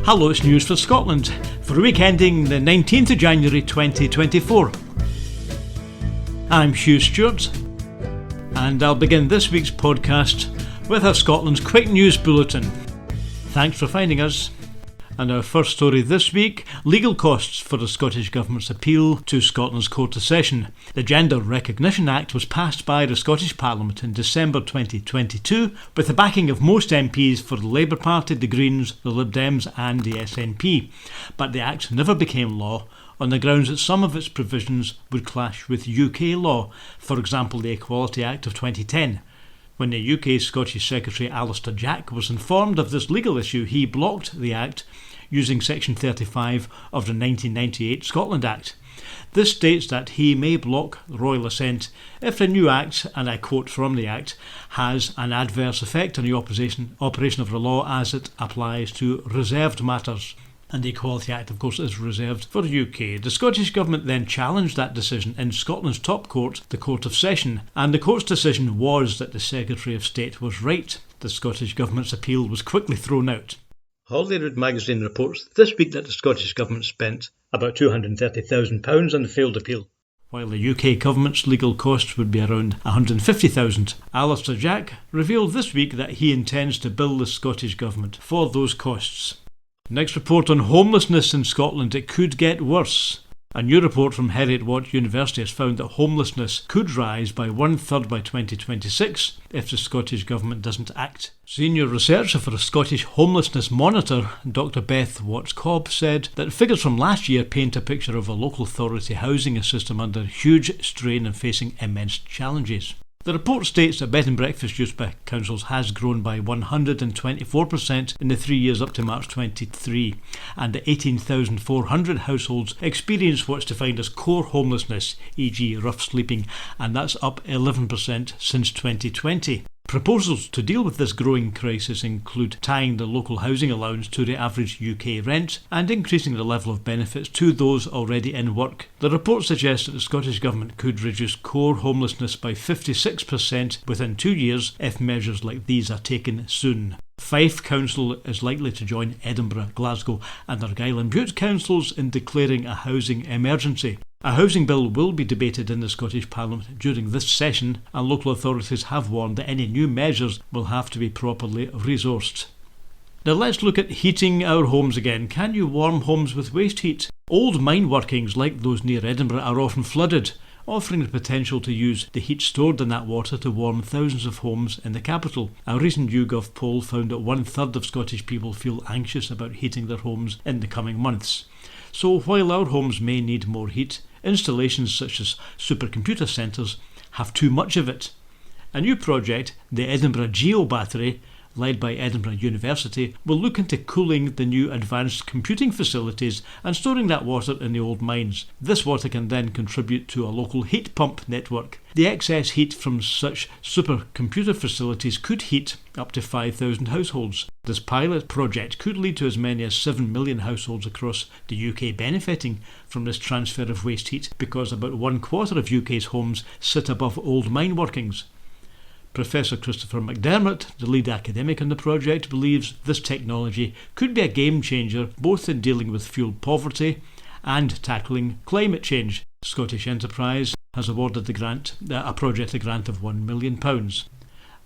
Hello, it's news for Scotland for a week ending the 19th of January 2024. I'm Hugh Stewart, and I'll begin this week's podcast with our Scotland's Quick News Bulletin. Thanks for finding us. And our first story this week, legal costs for the Scottish Government's appeal to Scotland's Court of Session. The Gender Recognition Act was passed by the Scottish Parliament in December 2022 with the backing of most MPs for the Labour Party, the Greens, the Lib Dems and the SNP. But the Act never became law on the grounds that some of its provisions would clash with UK law, for example the Equality Act of 2010. When the UK Scottish Secretary Alistair Jack was informed of this legal issue, he blocked the Act using Section 35 of the 1998 Scotland Act. This states that he may block royal assent if the new Act, and I quote from the Act, has an adverse effect on the operation of the law as it applies to reserved matters. And the Equality Act, of course, is reserved for the UK. The Scottish Government then challenged that decision in Scotland's top court, the Court of Session, and the court's decision was that the Secretary of State was right. The Scottish Government's appeal was quickly thrown out. Holyrood magazine reports this week that the Scottish Government spent about £230,000 on the failed appeal, while the UK Government's legal costs would be around £150,000. Alistair Jack revealed this week that he intends to bill the Scottish Government for those costs. Next report on homelessness in Scotland. It could get worse. A new report from Heriot-Watt University has found that homelessness could rise by 1/3 by 2026 if the Scottish Government doesn't act. Senior researcher for the Scottish Homelessness Monitor, Dr Beth Watts-Cobb, said that figures from last year paint a picture of a local authority housing a system under huge strain and facing immense challenges. The report states that bed and breakfast use by councils has grown by 124% in the 3 years up to March 23, and that 18,400 households experience what's defined as core homelessness, e.g. rough sleeping, and that's up 11% since 2020. Proposals to deal with this growing crisis include tying the local housing allowance to the average UK rent and increasing the level of benefits to those already in work. The report suggests that the Scottish Government could reduce core homelessness by 56% within 2 years if measures like these are taken soon. Fife Council is likely to join Edinburgh, Glasgow and Argyll and Bute councils in declaring a housing emergency. A housing bill will be debated in the Scottish Parliament during this session, and local authorities have warned that any new measures will have to be properly resourced. Now let's look at heating our homes again. Can you warm homes with waste heat? Old mine workings like those near Edinburgh are often flooded, offering the potential to use the heat stored in that water to warm thousands of homes in the capital. A recent YouGov poll found that 1/3 of Scottish people feel anxious about heating their homes in the coming months. So while our homes may need more heat, installations such as supercomputer centres have too much of it. A new project, the Edinburgh Geo Battery, led by Edinburgh University, will look into cooling the new advanced computing facilities and storing that water in the old mines. This water can then contribute to a local heat pump network. The excess heat from such supercomputer facilities could heat up to 5,000 households. This pilot project could lead to as many as 7 million households across the UK benefiting from this transfer of waste heat, because about 1/4 of UK's homes sit above old mine workings. Professor Christopher McDermott, the lead academic on the project, believes this technology could be a game changer both in dealing with fuel poverty and tackling climate change. Scottish Enterprise has awarded a project a grant of £1 million.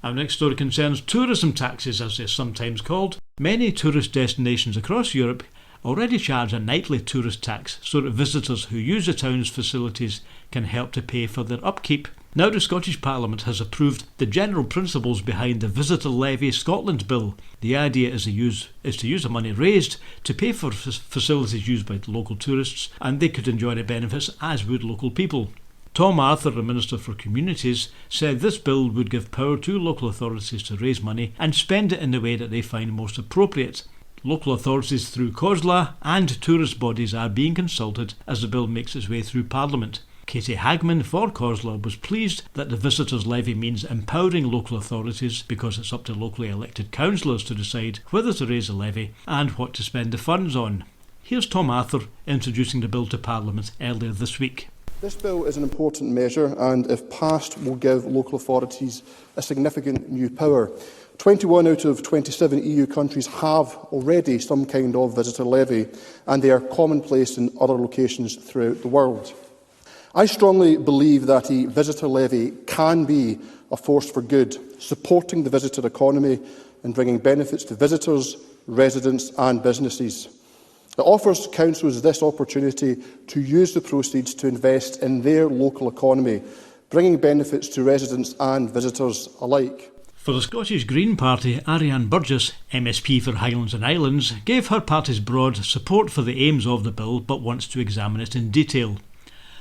Our next story concerns tourism taxes, as they're sometimes called. Many tourist destinations across Europe already charge a nightly tourist tax so that visitors who use the town's facilities can help to pay for their upkeep. Now the Scottish Parliament has approved the general principles behind the Visitor Levy Scotland Bill. The idea is to use the money raised to pay for facilities used by local tourists, and they could enjoy the benefits as would local people. Tom Arthur, the Minister for Communities, said this bill would give power to local authorities to raise money and spend it in the way that they find most appropriate. Local authorities through COSLA and tourist bodies are being consulted as the bill makes its way through Parliament. Katie Hagman for COSLA was pleased that the Visitors Levy means empowering local authorities, because it's up to locally elected councillors to decide whether to raise a levy and what to spend the funds on. Here's Tom Arthur introducing the bill to Parliament earlier this week. This bill is an important measure and, if passed, will give local authorities a significant new power. 21 out of 27 EU countries have already some kind of visitor levy, and they are commonplace in other locations throughout the world. I strongly believe that a visitor levy can be a force for good, supporting the visitor economy and bringing benefits to visitors, residents and businesses. It offers councils this opportunity to use the proceeds to invest in their local economy, bringing benefits to residents and visitors alike. For the Scottish Green Party, Ariane Burgess, MSP for Highlands and Islands, gave her party's broad support for the aims of the bill but wants to examine it in detail.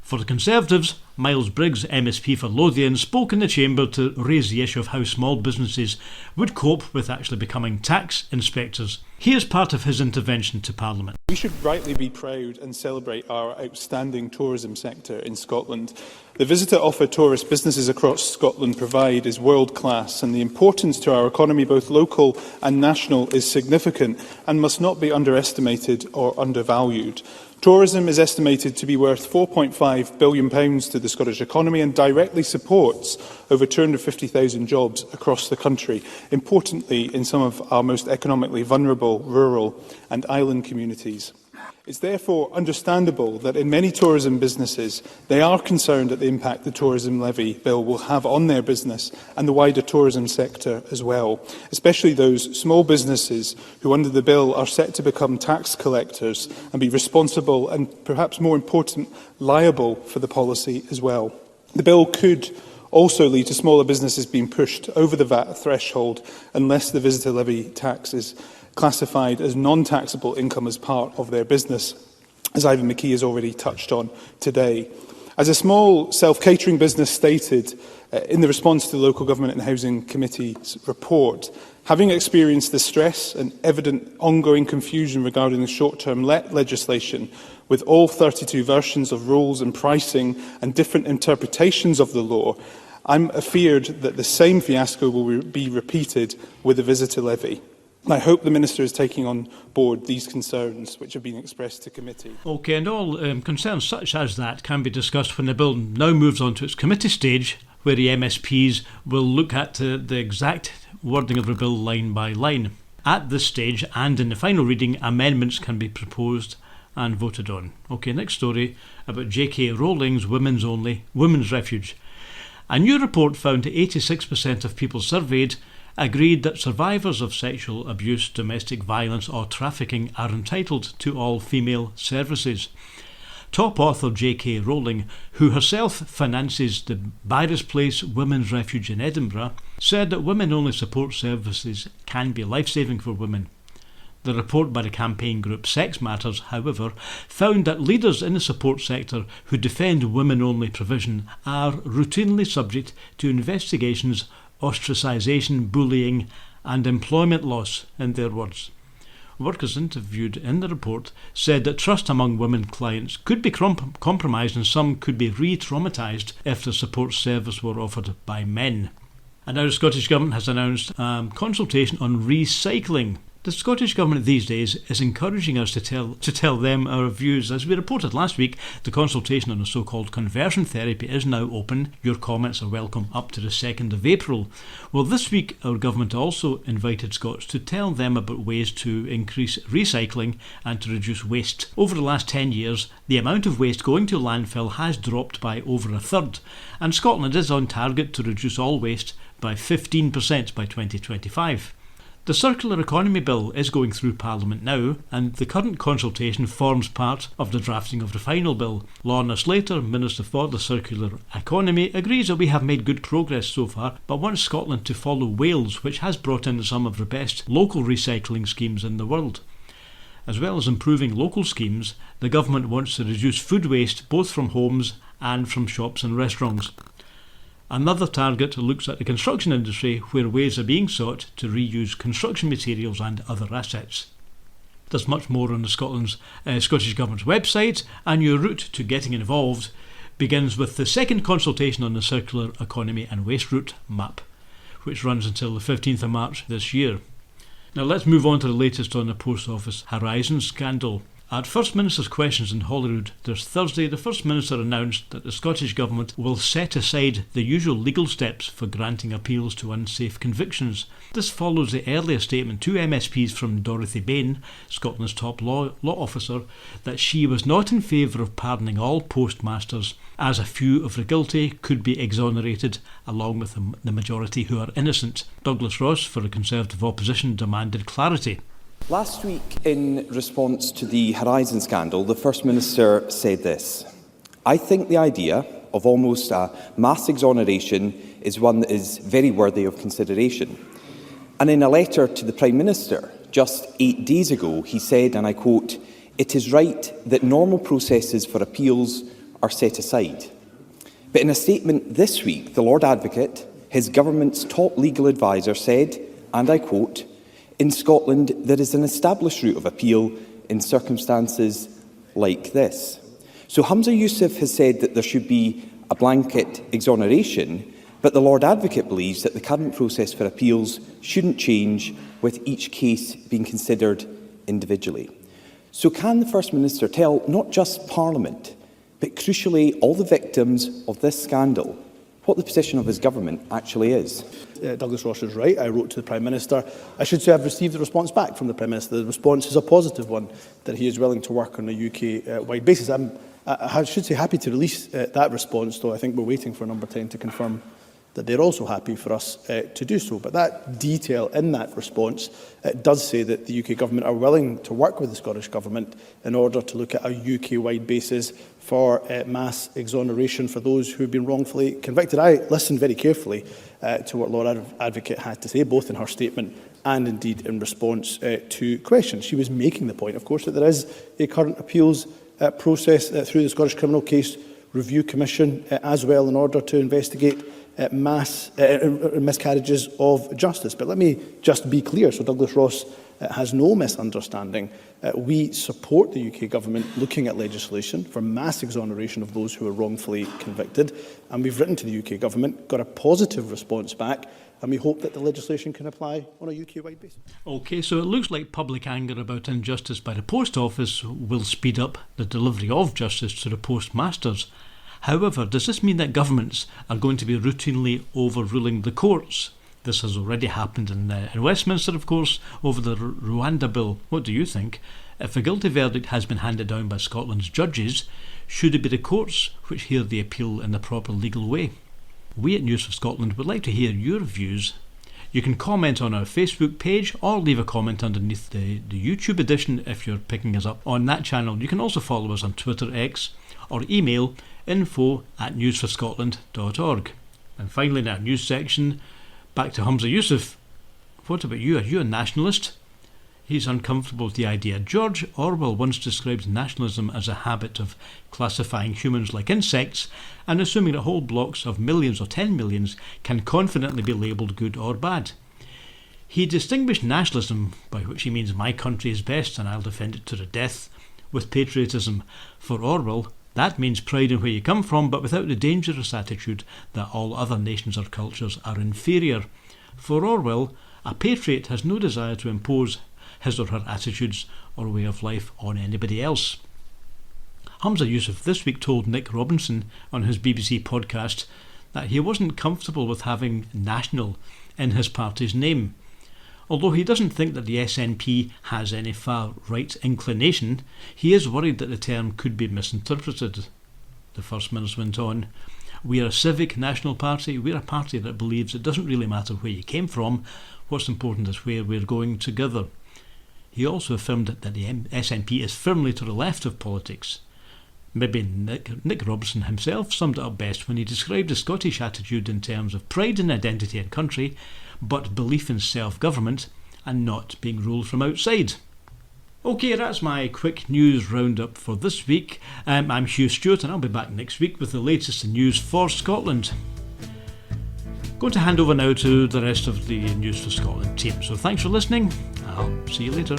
For the Conservatives, Miles Briggs, MSP for Lothian, spoke in the Chamber to raise the issue of how small businesses would cope with actually becoming tax inspectors. Here's part of his intervention to Parliament. We should rightly be proud and celebrate our outstanding tourism sector in Scotland. The visitor offer tourist businesses across Scotland provide is world-class, and the importance to our economy, both local and national, is significant and must not be underestimated or undervalued. Tourism is estimated to be worth £4.5 billion to the Scottish economy and directly supports over 250,000 jobs across the country, importantly in some of our most economically vulnerable rural and island communities. It's therefore understandable that in many tourism businesses, they are concerned at the impact the tourism levy bill will have on their business and the wider tourism sector as well, especially those small businesses who under the bill are set to become tax collectors and be responsible and, perhaps more important, liable for the policy as well. The bill could also lead to smaller businesses being pushed over the VAT threshold unless the visitor levy tax is classified as non-taxable income as part of their business, as Ivan McKee has already touched on today. As a small self-catering business stated in the response to the Local Government and Housing Committee's report, having experienced the stress and evident ongoing confusion regarding the short-term let legislation, with all 32 versions of rules and pricing and different interpretations of the law, I'm afeared that the same fiasco will be repeated with the visitor levy. I hope the Minister is taking on board these concerns which have been expressed to committee. OK, and all concerns such as that can be discussed when the bill now moves on to its committee stage, where the MSPs will look at the exact wording of the bill line by line. At this stage and in the final reading, amendments can be proposed and voted on. OK, next story about J.K. Rowling's Women's Refuge. A new report found that 86% of people surveyed agreed that survivors of sexual abuse, domestic violence or trafficking are entitled to all female services. Top author J.K. Rowling, who herself finances the Byres Place Women's Refuge in Edinburgh, said that women-only support services can be life-saving for women. The report by the campaign group Sex Matters, however, found that leaders in the support sector who defend women-only provision are routinely subject to investigations, ostracisation, bullying and employment loss, in their words. Workers interviewed in the report said that trust among women clients could be compromised and some could be re-traumatised if the support service were offered by men. And now the Scottish Government has announced a consultation on recycling. The Scottish Government these days is encouraging us to tell them our views. As we reported last week, the consultation on the so-called conversion therapy is now open. Your comments are welcome up to the 2nd of April. Well, this week our government also invited Scots to tell them about ways to increase recycling and to reduce waste. Over the last 10 years, the amount of waste going to landfill has dropped by over a third, and Scotland is on target to reduce all waste by 15% by 2025. The Circular Economy Bill is going through Parliament now, and the current consultation forms part of the drafting of the final bill. Lorna Slater, Minister for the Circular Economy, agrees that we have made good progress so far, but wants Scotland to follow Wales, which has brought in some of the best local recycling schemes in the world. As well as improving local schemes, the government wants to reduce food waste both from homes and from shops and restaurants. Another target looks at the construction industry, where ways are being sought to reuse construction materials and other assets. There's much more on the Scottish Government's website, and your route to getting involved begins with the second consultation on the Circular Economy and Waste Route Map, which runs until the 15th of March this year. Now let's move on to the latest on the Post Office Horizon scandal. At First Minister's Questions in Holyrood this Thursday, the First Minister announced that the Scottish Government will set aside the usual legal steps for granting appeals to unsafe convictions. This follows the earlier statement to MSPs from Dorothy Bain, Scotland's top law officer, that she was not in favour of pardoning all postmasters, as a few of the guilty could be exonerated along with the majority who are innocent. Douglas Ross for the Conservative opposition demanded clarity. Last week, in response to the Horizon scandal, the First Minister said this: "I think the idea of almost a mass exoneration is one that is very worthy of consideration." And in a letter to the Prime Minister just 8 days ago, he said, and I quote, "It is right that normal processes for appeals are set aside." But in a statement this week, the Lord Advocate, his government's top legal adviser, said, and I quote, "In Scotland, there is an established route of appeal in circumstances like this." So Humza Yousaf has said that there should be a blanket exoneration, but the Lord Advocate believes that the current process for appeals shouldn't change, with each case being considered individually. So can the First Minister tell not just Parliament, but crucially all the victims of this scandal, what the position of his government actually is? Douglas Ross is right. I wrote to the Prime Minister. I should say I've received a response back from the Prime Minister. The response is a positive one, that he is willing to work on a UK-wide basis. I should say happy to release that response, though I think we're waiting for Number 10 to confirm that they're also happy for us to do so. But that detail in that response does say that the UK Government are willing to work with the Scottish Government in order to look at a UK-wide basis for mass exoneration for those who have been wrongfully convicted. I listened very carefully to what Lord Advocate had to say, both in her statement and indeed in response to questions. She was making the point, of course, that there is a current appeals process through the Scottish Criminal Case Review Commission as well, in order to investigate mass miscarriages of justice. But let me just be clear, so Douglas Ross has no misunderstanding. We support the UK Government looking at legislation for mass exoneration of those who are wrongfully convicted, and we've written to the UK Government, got a positive response back, and we hope that the legislation can apply on a UK-wide basis. OK, so it looks like public anger about injustice by the Post Office will speed up the delivery of justice to the postmasters. However, does this mean that governments are going to be routinely overruling the courts? This has already happened in Westminster, of course, over the Rwanda bill. What do you think? If a guilty verdict has been handed down by Scotland's judges, should it be the courts which hear the appeal in the proper legal way? We at News for Scotland would like to hear your views. You can comment on our Facebook page or leave a comment underneath the YouTube edition if you're picking us up on that channel. You can also follow us on Twitter, X, or email info@newsforscotland.org. And finally, in our news section, back to Humza Yousaf. What about you? Are you a nationalist? He's uncomfortable with the idea. George Orwell once described nationalism as a habit of classifying humans like insects and assuming that whole blocks of millions or 10 millions can confidently be labelled good or bad. He distinguished nationalism, by which he means my country is best and I'll defend it to the death, with patriotism. For Orwell, that means pride in where you come from, but without the dangerous attitude that all other nations or cultures are inferior. For Orwell, a patriot has no desire to impose his or her attitudes or way of life on anybody else. Humza Yousaf this week told Nick Robinson on his BBC podcast that he wasn't comfortable with having national in his party's name. Although he doesn't think that the SNP has any far-right inclination, he is worried that the term could be misinterpreted. The First Minister went on, "We are a civic national party. We're a party that believes it doesn't really matter where you came from. What's important is where we're going together." He also affirmed that the SNP is firmly to the left of politics. Maybe Nick Robertson himself summed it up best when he described the Scottish attitude in terms of pride in identity and country, but belief in self-government and not being ruled from outside. OK, that's my quick news roundup for this week. I'm Hugh Stewart and I'll be back next week with the latest in news for Scotland. Going to hand over now to the rest of the News for Scotland team. So thanks for listening. I'll see you later.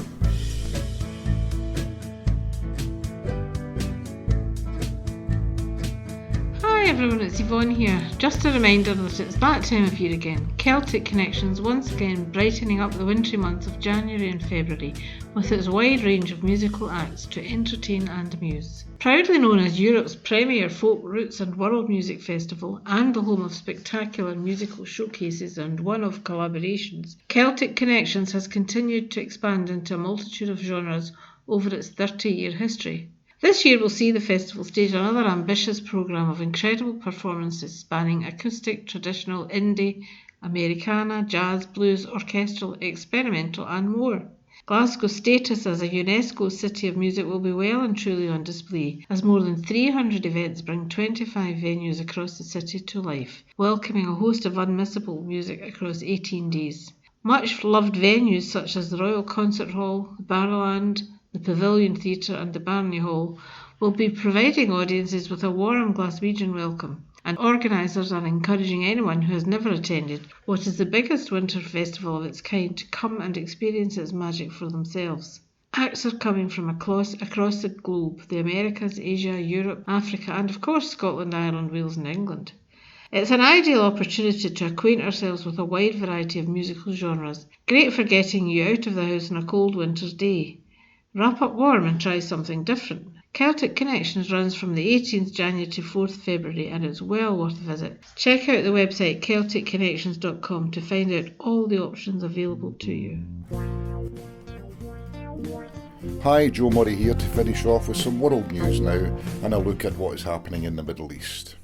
Hi, Hi everyone, it's Yvonne here. Just a reminder that it's that time of year again. Celtic Connections once again brightening up the wintry months of January and February with its wide range of musical acts to entertain and amuse. Proudly known as Europe's premier folk, roots and world music festival and the home of spectacular musical showcases and one-off collaborations, Celtic Connections has continued to expand into a multitude of genres over its 30-year history. This year will see the festival stage another ambitious programme of incredible performances spanning acoustic, traditional, indie, Americana, jazz, blues, orchestral, experimental and more. Glasgow's status as a UNESCO City of Music will be well and truly on display, as more than 300 events bring 25 venues across the city to life, welcoming a host of unmissable music across 18 days. Much loved venues such as the Royal Concert Hall, the Barrowland, the Pavilion Theatre and the Barney Hall will be providing audiences with a warm Glaswegian welcome, and organisers are encouraging anyone who has never attended what is the biggest winter festival of its kind to come and experience its magic for themselves. Acts are coming from across the globe, the Americas, Asia, Europe, Africa and of course Scotland, Ireland, Wales and England. It's an ideal opportunity to acquaint ourselves with a wide variety of musical genres, great for getting you out of the house on a cold winter's day. Wrap up warm and try something different. Celtic Connections runs from the 18th January to 4th February and it's well worth a visit. Check out the website celticconnections.com to find out all the options available to you. Hi, Joe Murray here to finish off with some world news now and a look at what is happening in the Middle East.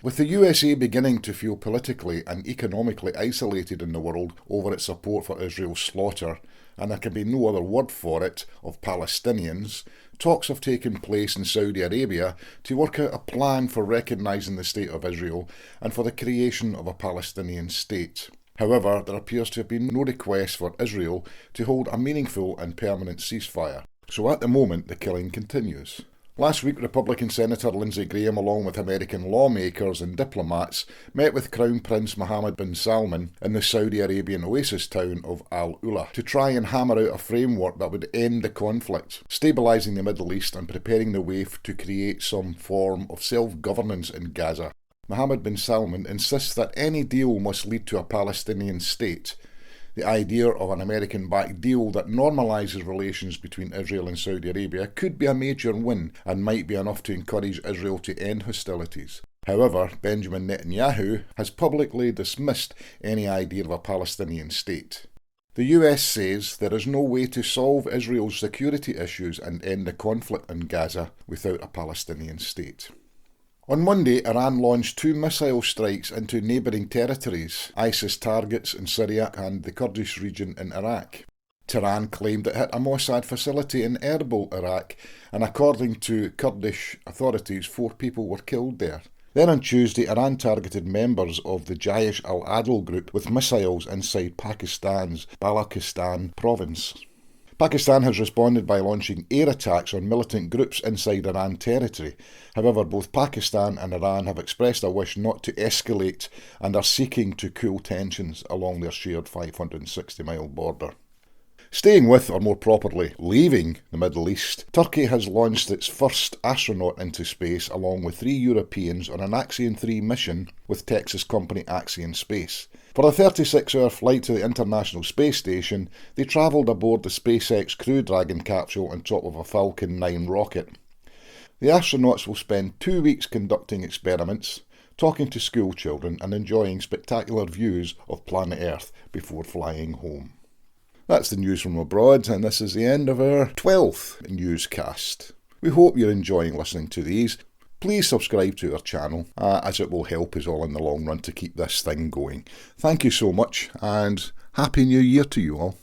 With the USA beginning to feel politically and economically isolated in the world over its support for Israel's slaughter, and there can be no other word for it, of Palestinians, talks have taken place in Saudi Arabia to work out a plan for recognising the State of Israel and for the creation of a Palestinian state. However, there appears to have been no request for Israel to hold a meaningful and permanent ceasefire. So at the moment, the killing continues. Last week, Republican Senator Lindsey Graham, along with American lawmakers and diplomats, met with Crown Prince Mohammed bin Salman in the Saudi Arabian oasis town of Al Ula to try and hammer out a framework that would end the conflict, stabilising the Middle East and preparing the way to create some form of self-governance in Gaza. Mohammed bin Salman insists that any deal must lead to a Palestinian state. The idea of an American-backed deal that normalises relations between Israel and Saudi Arabia could be a major win and might be enough to encourage Israel to end hostilities. However, Benjamin Netanyahu has publicly dismissed any idea of a Palestinian state. The US says there is no way to solve Israel's security issues and end the conflict in Gaza without a Palestinian state. On Monday, Iran launched 2 missile strikes into neighbouring territories, ISIS targets in Syria and the Kurdish region in Iraq. Tehran claimed it hit a Mossad facility in Erbil, Iraq, and according to Kurdish authorities, 4 people were killed there. Then on Tuesday, Iran targeted members of the Jaish al-Adl group with missiles inside Pakistan's Balochistan province. Pakistan has responded by launching air attacks on militant groups inside Iran territory. However, both Pakistan and Iran have expressed a wish not to escalate and are seeking to cool tensions along their shared 560-mile border. Staying with, or more properly, leaving the Middle East, Turkey has launched its first astronaut into space along with 3 Europeans on an Axiom 3 mission with Texas company Axiom Space. For a 36-hour flight to the International Space Station, they travelled aboard the SpaceX Crew Dragon capsule on top of a Falcon 9 rocket. The astronauts will spend 2 weeks conducting experiments, talking to school children and enjoying spectacular views of planet Earth before flying home. That's the news from abroad, and this is the end of our 12th newscast. We hope you're enjoying listening to these. Please subscribe to our channel, as it will help us all in the long run to keep this thing going. Thank you so much, and Happy New Year to you all.